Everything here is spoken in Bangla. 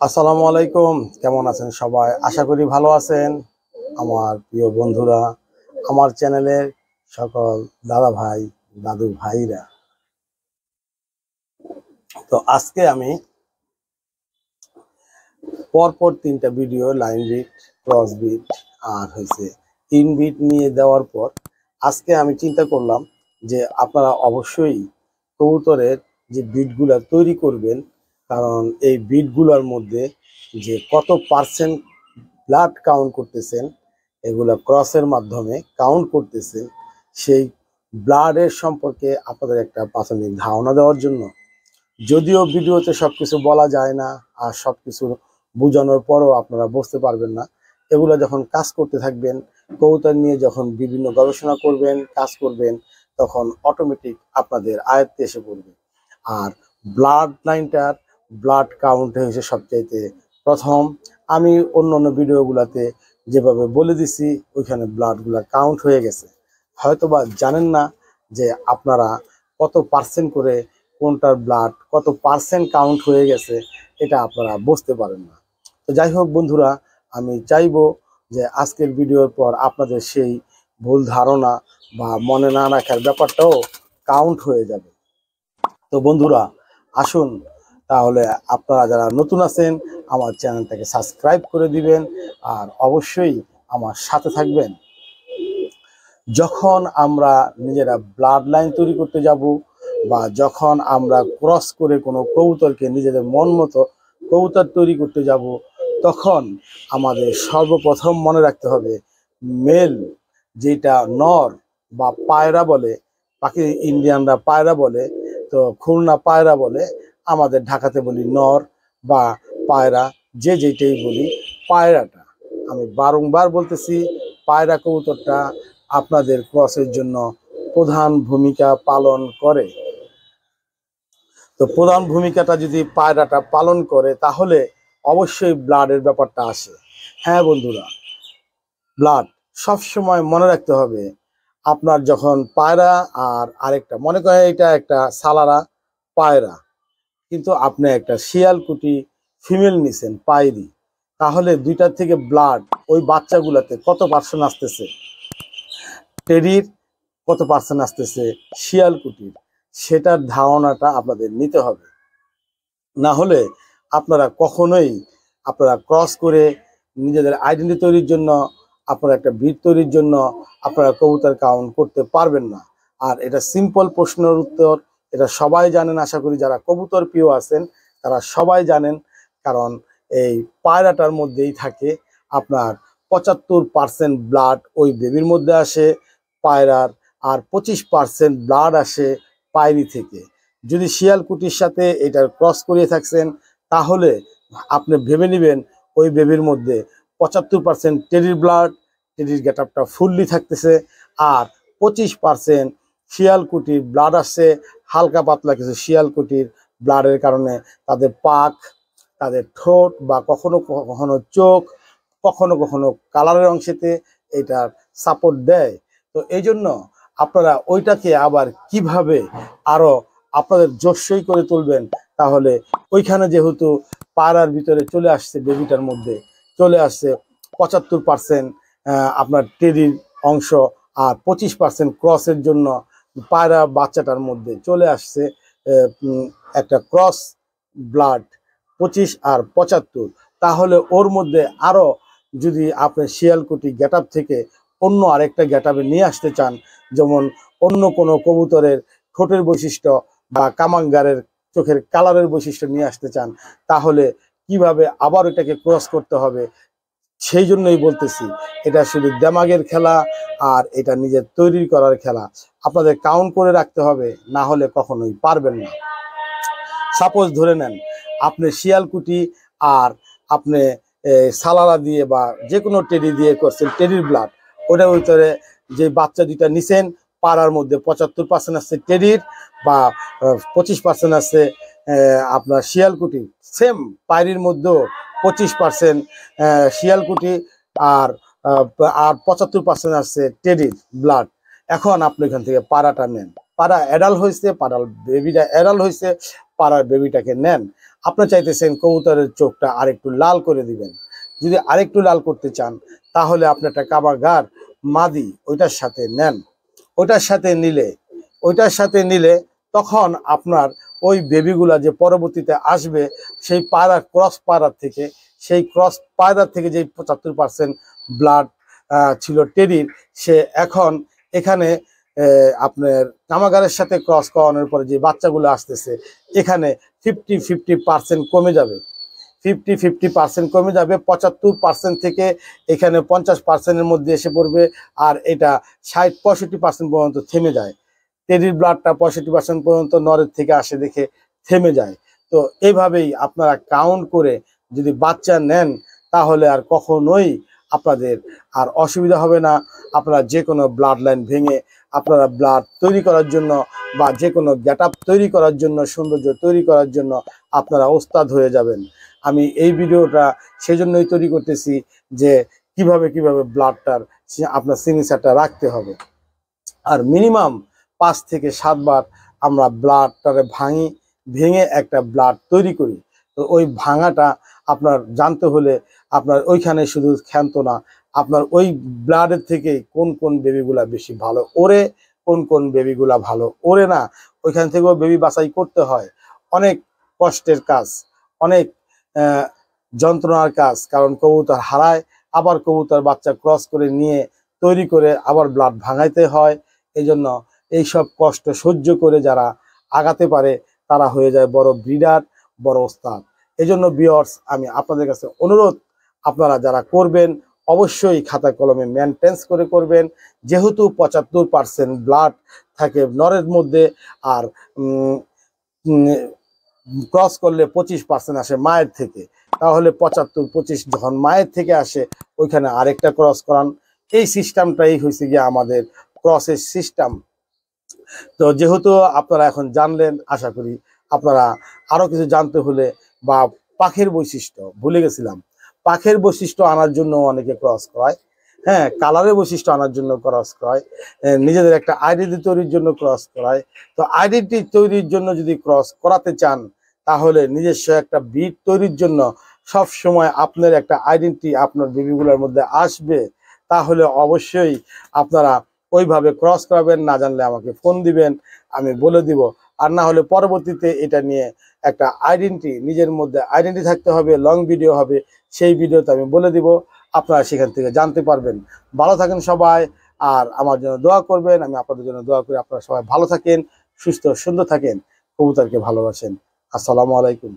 আসসালামু আলাইকুম। কেমন আছেন সবাই? আশা করি ভালো আছেন। আমার প্রিয় বন্ধুরা, আমার চ্যানেলের সকল দাদা ভাই, দাদু ভাইরা। তো আজকে আমি পরপর 3টা video line beat, cross beat আর হয়েছে ইন বিট নিয়ে দেওয়ার পর আজকে আমি চিন্তা করলাম যে আপনারা অবশ্যই কবুতরের যে বিটগুলা তৈরি করবেন, কারণ এই বিটগুলোর মধ্যে যে কত পার্সেন্ট ব্লাড কাউন্ট করতেছেন, এগুলা ক্রসের মাধ্যমে কাউন্ট করতেছেন, সেই ব্লাডের সম্পর্কে আপনাদের একটা প্রাথমিক ধারণা দেওয়ার জন্য। যদিও ভিডিওতে সবকিছু বলা যায় না, আর সবকিছু বোঝানোর পরও আপনারা বুঝতে পারবেন না। এগুলো যখন কাজ করতে থাকবেন, কবুতর নিয়ে যখন বিভিন্ন গবেষণা করবেন, কাজ করবেন, তখন অটোমেটিক আপনাদের আয়ত্তে এসে পড়বে। আর ব্লাড লাইনটার ব্লাড কাউন্ট হয়েছে সবচাইতে প্রথম। আমি অন্য অন্য ভিডিওগুলোতে যেভাবে বলে দিছি ওইখানে ব্লাডগুলো কাউন্ট হয়ে গেছে। হয়তোবা জানেন না যে আপনারা কত পার্সেন্ট করে কোনটার ব্লাড কত পার্সেন্ট কাউন্ট হয়ে গেছে, এটা আপনারা বুঝতে পারেন না। তো যাই হোক বন্ধুরা, আমি চাইবো যে আজকের ভিডিওর পর আপনাদের সেই ভুল ধারণা বা মনে না রাখার ব্যাপারটাও কাউন্ট হয়ে যাবে। তো বন্ধুরা আসুন, তাহলে আপনারা যারা নতুন আছেন আমার চ্যানেলটাকে সাবস্ক্রাইব করে দিবেন, আর অবশ্যই আমার সাথে থাকবেন। যখন আমরা নিজেরা ব্লাড লাইন তৈরি করতে যাব, বা যখন আমরা ক্রস করে কোনো কবুতরকে নিজেদের মন মতো কবুতর তৈরি করতে যাব, তখন আমাদের সর্বপ্রথম মনে রাখতে হবে মেল, যেটা নর বা পায়রা বলে, পাখি ইন্ডিয়ানরা পায়রা বলে, তো খুলনা পায়রা বলে, আমাদের ঢাকাতে বলি নর বা পায়রা, যে যেটাই বলি, পায়রাটা আমি বারংবার বলতেছি, পায়রা কবুতরটা আপনাদের ক্রসের জন্য প্রধান ভূমিকা পালন করে। তো প্রধান ভূমিকাটা যদি পায়রাটা পালন করে, তাহলে অবশ্যই ব্লাডের ব্যাপারটা আসে। হ্যাঁ বন্ধুরা, ব্লাড সবসময় মনে রাখতে হবে। আপনার যখন পায়রা আর আরেকটা মনে করেন এটা একটা সালারা পায়রা, কিন্তু আপনি একটা শিয়ালকুটি ফিমেল নিছেন পায়রি, তাহলে দুইটার থেকে ব্লাড ওই বাচ্চাগুলাতে কত পার্সেন্ট আসতেছে, টেরির কত পার্সেন্ট আসতেছে, শিয়ালকুটির, সেটার ধারণাটা আপনাদের নিতে হবে। না হলে আপনারা কখনোই আপনারা ক্রস করে নিজেদের আইডেন্টি তৈরির জন্য, আপনারা একটা ব্রিড তৈরির জন্য আপনারা কবুতর কাউন্ট করতে পারবেন না। আর এটা সিম্পল প্রশ্নের উত্তর, এটা সবাই জানেন। আশা করি যারা কবুতর প্রিয় আছেন তারা সবাই জানেন, কারণ এই পায়রাটার মধ্যেই থাকে আপনার 75% ব্লাড ওই বেবির মধ্যে আসে পায়রার, আর 25% ব্লাড আসে পায়রি থেকে। যদি শিয়ালকুটির সাথে এটার ক্রস করিয়ে থাকছেন, তাহলে আপনি ভেবে নেবেন ওই বেবির মধ্যে 75% টেরির ব্লাড, টেরির গেট আপটা ফুললি থাকতেছে, আর 25% শিয়ালকুটির ব্লাড আসছে, হালকা পাতলা কিছু শিয়ালকুটির ব্লাডের কারণে তাদের পাখ, তাদের ঠোঁট বা কখনো কখনো চোখ, কখনো কখনো কালারের অংশেতে এটার সাপোর্ট দেয়। তো এই জন্য আপনারা ওইটাকে আবার কিভাবে আরো আপনাদের জোশই করে তুলবেন, তাহলে ওইখানে যেহেতু পাড়ার ভিতরে চলে আসছে, বেবিটার মধ্যে চলে আসছে 75% আপনার টেরির অংশ, আর 25% ক্রসের জন্য পায়রা বাচ্চাটার মধ্যে চলে আসছে একটা ক্রস ব্লাড 25 আর 75, তাহলে ওর মধ্যে আরো যদি আপনি শিয়ালকুটি গেট আপ থেকে অন্য আরেকটা গেট আপে নিয়ে আসতে চান, যেমন অন্য কোনো কবুতরের ঠোঁটের বৈশিষ্ট্য বা কামাঙ্গারের চোখের কালারের বৈশিষ্ট্য নিয়ে আসতে চান, তাহলে কিভাবে আবার এটাকে ক্রস করতে হবে। সেই জন্যই বলতেছি, এটা শুধু দেমাগের খেলা, আর এটা নিজের তৈরি করার খেলা। আপনাদের কাউন্ট করে রাখতে হবে, না হলে কখনোই পারবেন না। সাপোজ ধরে নেন আপনি শিয়ালকুটি আর আপনি সালালা দিয়ে বা যে কোনো টেরি দিয়ে করছেন, টেরির ব্লাড, ওটার ভিতরে যে বাচ্চা দুইটা নিছেন, পাড়ার মধ্যে 75% আছে টেরির, বা 25% আছে আপনার শিয়ালকুটি, সেম পায়রির মধ্যেও 25% শিয়ালকুটি আর আর 75% আছে টেরির ব্লাড। এখন আপনি এখান থেকে পাড়াটা নেন, পাড়া অ্যাডাল্ট হয়েছে, পাড়ার বেবিটা অ্যাডাল্ট হয়েছে, পাড়ার বেবিটাকে নেন। আপনার চাইতেছেন কবুতরের চোখটা আরেকটু লাল করে দিবেন। যদি আরেকটু লাল করতে চান তাহলে আপনি একটা কাবাগার মাদি ওইটার সাথে নেন। ওইটার সাথে নিলে তখন আপনার ওই বেবিগুলা যে পরবর্তীতে আসবে সেই ক্রস পায়রার থেকে যে 75% ব্লাড ছিল টেডির, সে এখন এখানে আপনার কামাগারের সাথে ক্রস করানোর পরে যে বাচ্চাগুলো আসতেছে এখানে 50-50% কমে যাবে। 50-50% কমে যাবে। 75% থেকে এখানে 50%-এর মধ্যে এসে পড়বে। আর এটা 60-65% পর্যন্ত থেমে যায়। টেডির ব্লাডটা 65% পর্যন্ত নরের থেকে আসে দেখে থেমে যায়। তো এইভাবেই আপনারা কাউন্ট করে যদি বাচ্চা নেন তাহলে আর কখনোই আপনাদের আর অসুবিধা হবে না। আপনারা যে কোনো ব্লাড লাইন ভেঙে আপনারা ব্লাড তৈরি করার জন্য বা যে কোনো গেট আপ তৈরি করার জন্য, সৌন্দর্য তৈরি করার জন্য আপনারা ওস্তাদ হয়ে যাবেন। আমি এই ভিডিওটা সেজন্যই তৈরি করতেছি যে কিভাবে ব্লাডটার আপনার সিগনেচারটা রাখতে হবে। আর মিনিমাম 5 থেকে 7 বার আমরা ব্লাডটারে ভেঙে একটা ব্লাড তৈরি করি। তো ওই ভাঙাটা আপনার জানতে হলে আপনার ওইখানে শুধু ক্ষান্ত না, আপনার ওই ব্লাডের থেকে কোন বেবিগুলা বেশি ভালো ওরে, কোন বেবিগুলা ভালো ওরে না, ওইখান থেকেও বেবি বাছাই করতে হয়। অনেক কষ্টের কাজ, অনেক যন্ত্রণার কাজ, কারণ কবুতর হারায়, আবার কবুতর বাচ্চা ক্রস করে নিয়ে তৈরি করে আবার ব্লাড ভাঙাইতে হয়। এই জন্য এইসব কষ্ট সহ্য করে যারা আগাতে পারে তারা হয়ে যায় বড় ব্রিডার, বড় ওস্তাদ। এই জন্য ভিউয়ার্স, আমি আপনাদের কাছে অনুরোধ, আপনারা যারা করবেন অবশ্যই খাতা কলমে মেনটেন্স করে করবেন। যেহেতু 75% ব্লাড থাকে নরের মধ্যে, আর ক্রস করলে 25% আসে মায়ের থেকে, তাহলে 75-25 যখন মায়ের থেকে আসে ওইখানে আরেকটা ক্রস করান। এই সিস্টেমটাই হয়েছে গিয়ে আমাদের ক্রসের সিস্টেম। তো যেহেতু আপনারা এখন জানলেন, আশা করি আপনারা আরো কিছু জানতে হলে, বা পাখির বৈশিষ্ট্য ভুলে গেছিলাম, পাখির বৈশিষ্ট্য আনার জন্য অনেকে ক্রস করায়, হ্যাঁ, কালারের বৈশিষ্ট্য আনার জন্য ক্রস করায়, নিজেদের একটা আইডেন্টি তৈরির জন্য ক্রস করায়। তো আইডেন্টি তৈরির জন্য যদি ক্রস করাতে চান তাহলে নিজস্ব একটা ব্রিড তৈরির জন্য সব সময় আপনার একটা আইডেন্টি আপনার বেবিগুলোর মধ্যে আসবে। তাহলে অবশ্যই আপনারা ওইভাবে ক্রস করাবেন। না জানলে আমাকে ফোন দিবেন, আমি বলে দিব। আর না হলে পরবর্তীতে এটা নিয়ে একটা আইডেন্টি, নিজের মধ্যে আইডেন্টি থাকতে হবে, লং ভিডিও হবে, সেই ভিডিওতে আমি বলে দিব, আপনারা সেখান থেকে জানতে পারবেন। ভালো থাকেন সবাই, আর আমার জন্য দোয়া করবেন। আমি আপনাদের জন্য দোয়া করি আপনারা সবাই ভালো থাকেন, সুস্থ সুন্দর থাকেন, কবুতরকে ভালোবাসেন। আসসালামু আলাইকুম।